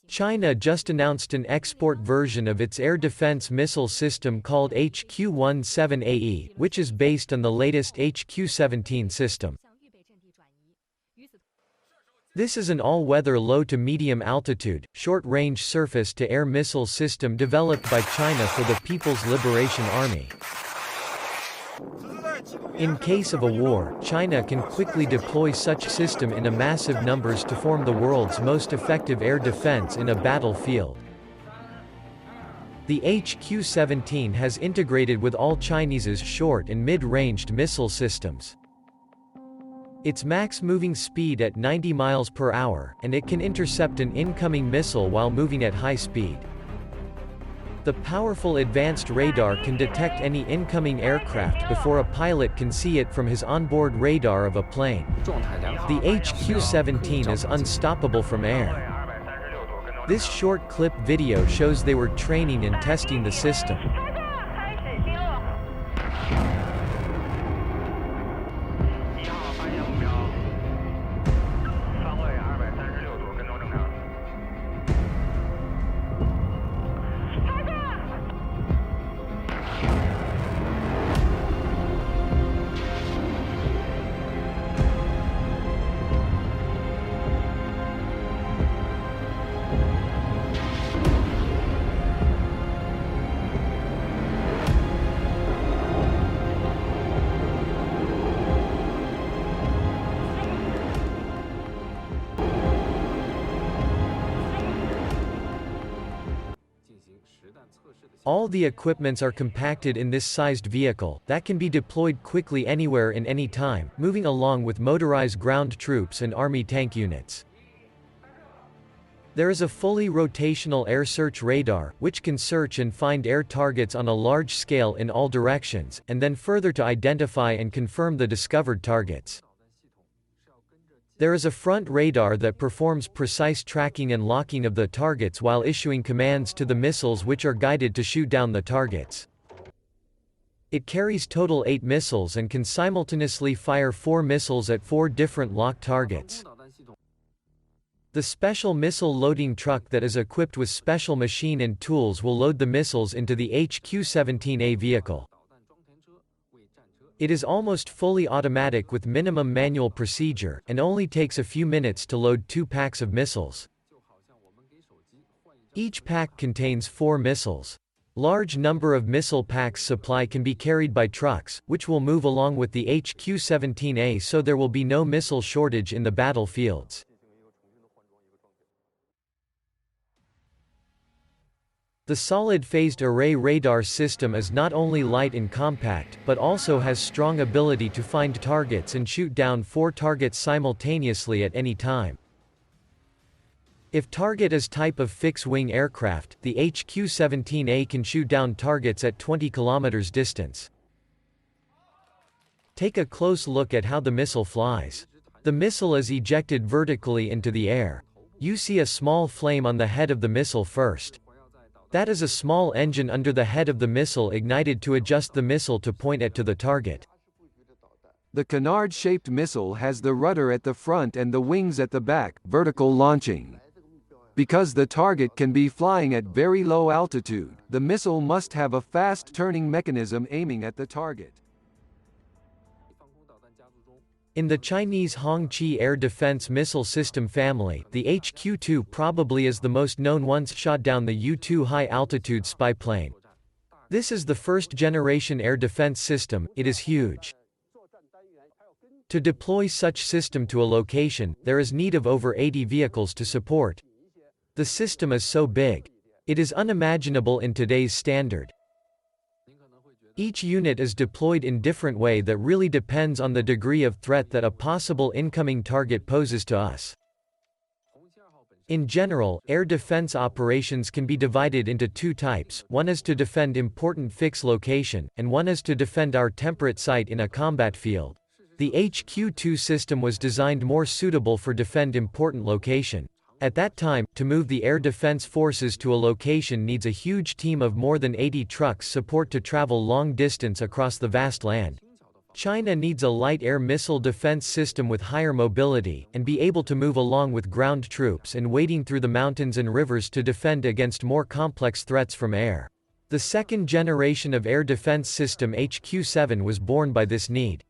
China just announced an export version of its air defense missile system called HQ-17AE, which is based on the latest HQ-17 system. This is an all-weather low to medium altitude, short-range surface-to-air missile system developed by China for the People's Liberation Army. In case of a war, China can quickly deploy such system in a massive numbers to form the world's most effective air defense in a battlefield. The HQ-17 has integrated with all Chinese's short and mid-ranged missile systems. Its max moving speed at 90 miles per hour, and it can intercept an incoming missile while moving at high speed. The powerful advanced radar can detect any incoming aircraft before a pilot can see it from his onboard radar of a plane. The HQ-17 is unstoppable from air. This short clip video shows they were training and testing the system. All the equipments are compacted in this sized vehicle, that can be deployed quickly anywhere in any time, moving along with motorized ground troops and army tank units. There is a fully rotational air search radar, which can search and find air targets on a large scale in all directions, and then further to identify and confirm the discovered targets. There is a front radar that performs precise tracking and locking of the targets while issuing commands to the missiles which are guided to shoot down the targets. It carries total 8 missiles and can simultaneously fire 4 missiles at 4 different locked targets. The special missile loading truck that is equipped with special machine and tools will load the missiles into the HQ-17A vehicle. It is almost fully automatic with minimum manual procedure, and only takes a few minutes to load 2 packs of missiles. Each pack contains 4 missiles. Large number of missile packs supply can be carried by trucks, which will move along with the HQ-17A, so there will be no missile shortage in the battlefields. The solid phased array radar system is not only light and compact, but also has strong ability to find targets and shoot down 4 targets simultaneously at any time. If target is type of fixed-wing aircraft, the HQ-17A can shoot down targets at 20 kilometers distance. Take a close look at how the missile flies. The missile is ejected vertically into the air. You see a small flame on the head of the missile first. That is a small engine under the head of the missile ignited to adjust the missile to point it to the target. The canard-shaped missile has the rudder at the front and the wings at the back, vertical launching. Because the target can be flying at very low altitude, the missile must have a fast turning mechanism aiming at the target. In the Chinese Hongqi air defense missile system family, the HQ-2 probably is the most known once shot down the U-2 high-altitude spy plane. This is the first-generation air defense system. It is huge. To deploy such system to a location, there is need of over 80 vehicles to support. The system is so big. It is unimaginable in today's standard. Each unit is deployed in different way that really depends on the degree of threat that a possible incoming target poses to us. In general, air defense operations can be divided into 2 types. One is to defend important fixed location, and one is to defend our temperate site in a combat field. The HQ-2 system was designed more suitable for defend important location. At that time, to move the air defense forces to a location needs a huge team of more than 80 trucks support to travel long distance across the vast land. China needs a light air missile defense system with higher mobility, and be able to move along with ground troops and wading through the mountains and rivers to defend against more complex threats from air. The second generation of air defense system HQ-7 was born by this need.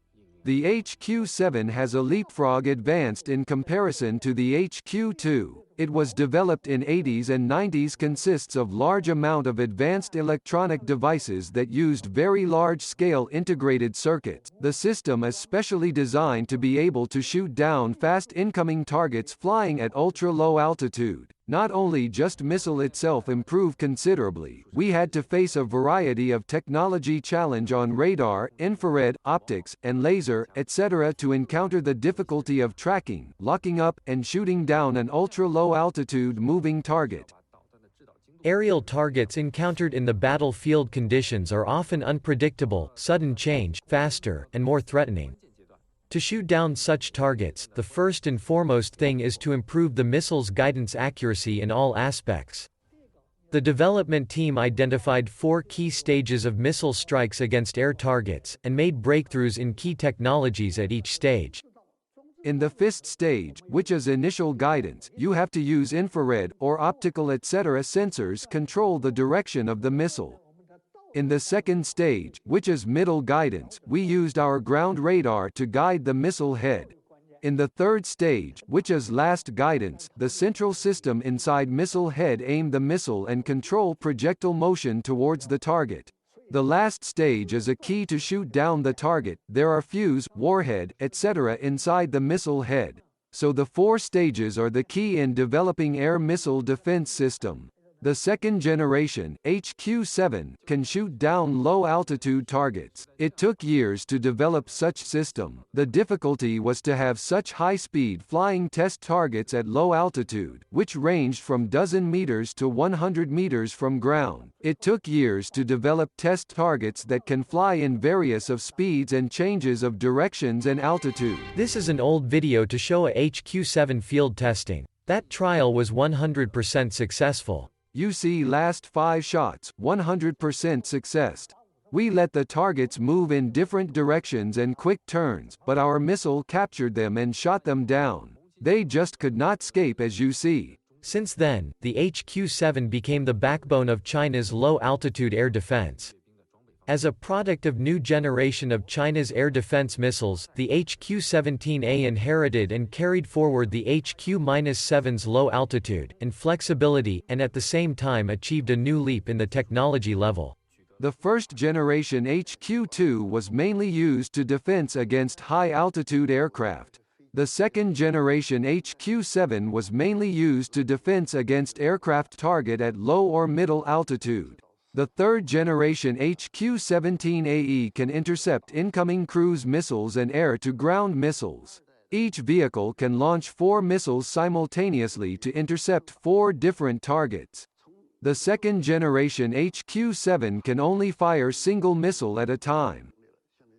The HQ-7 has a leapfrog advanced in comparison to the HQ-2. It was developed in 80s and 90s, consists of large amount of advanced electronic devices that used very large-scale integrated circuits. The system is specially designed to be able to shoot down fast incoming targets flying at ultra-low altitude. Not only just missile itself improved considerably, we had to face a variety of technology challenge on radar, infrared, optics, and laser, etc. to encounter the difficulty of tracking, locking up, and shooting down an ultra-low altitude moving target. Aerial targets encountered in the battlefield conditions are often unpredictable, sudden change, faster, and more threatening. To shoot down such targets, the first and foremost thing is to improve the missile's guidance accuracy in all aspects. The development team identified 4 key stages of missile strikes against air targets, and made breakthroughs in key technologies at each stage. In the first stage, which is initial guidance, you have to use infrared or optical etc. sensors control the direction of the missile. In the second stage, which is middle guidance, we used our ground radar to guide the missile head. In the third stage, which is last guidance, the central system inside missile head aim the missile and control projectile motion towards the target. The last stage is a key to shoot down the target. There are fuse, warhead, etc. inside the missile head. So the 4 stages are the key in developing air missile defense system. The second generation, HQ-7, can shoot down low-altitude targets. It took years to develop such system. The difficulty was to have such high-speed flying test targets at low altitude, which ranged from dozen meters to 100 meters from ground. It took years to develop test targets that can fly in various of speeds and changes of directions and altitude. This is an old video to show a HQ-7 field testing. That trial was 100% successful. You see last 5 shots, 100% success. We let the targets move in different directions and quick turns, but our missile captured them and shot them down. They just could not escape, as you see. Since then, the HQ-7 became the backbone of China's low-altitude air defense. As a product of new generation of China's air defense missiles, the HQ-17A inherited and carried forward the HQ-7's low altitude and flexibility, and at the same time achieved a new leap in the technology level. The first generation HQ-2 was mainly used to defense against high-altitude aircraft. The second generation HQ-7 was mainly used to defense against aircraft target at low or middle altitude. The third generation HQ-17AE can intercept incoming cruise missiles and air-to-ground missiles. Each vehicle can launch 4 missiles simultaneously to intercept 4 different targets. The second generation HQ-7 can only fire single missile at a time.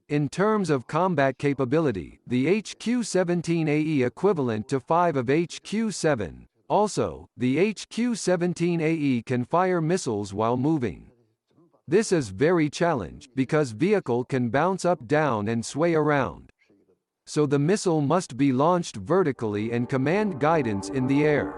In terms of combat capability, the HQ-17AE equivalent to 5 of HQ-7. Also, the HQ-17AE can fire missiles while moving. This is very challenging because vehicle can bounce up, down and sway around. So the missile must be launched vertically and command guidance in the air.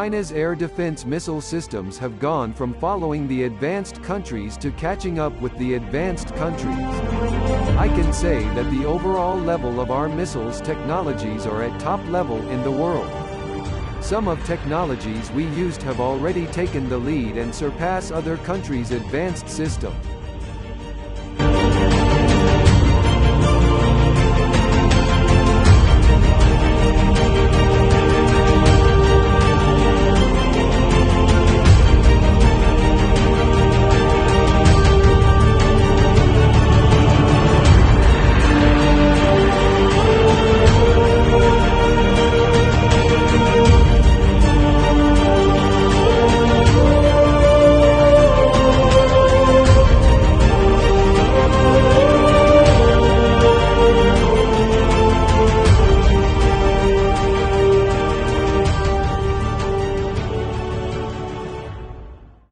China's air defense missile systems have gone from following the advanced countries to catching up with the advanced countries. I can say that the overall level of our missiles technologies are at top level in the world. Some of technologies we used have already taken the lead and surpass other countries' advanced systems.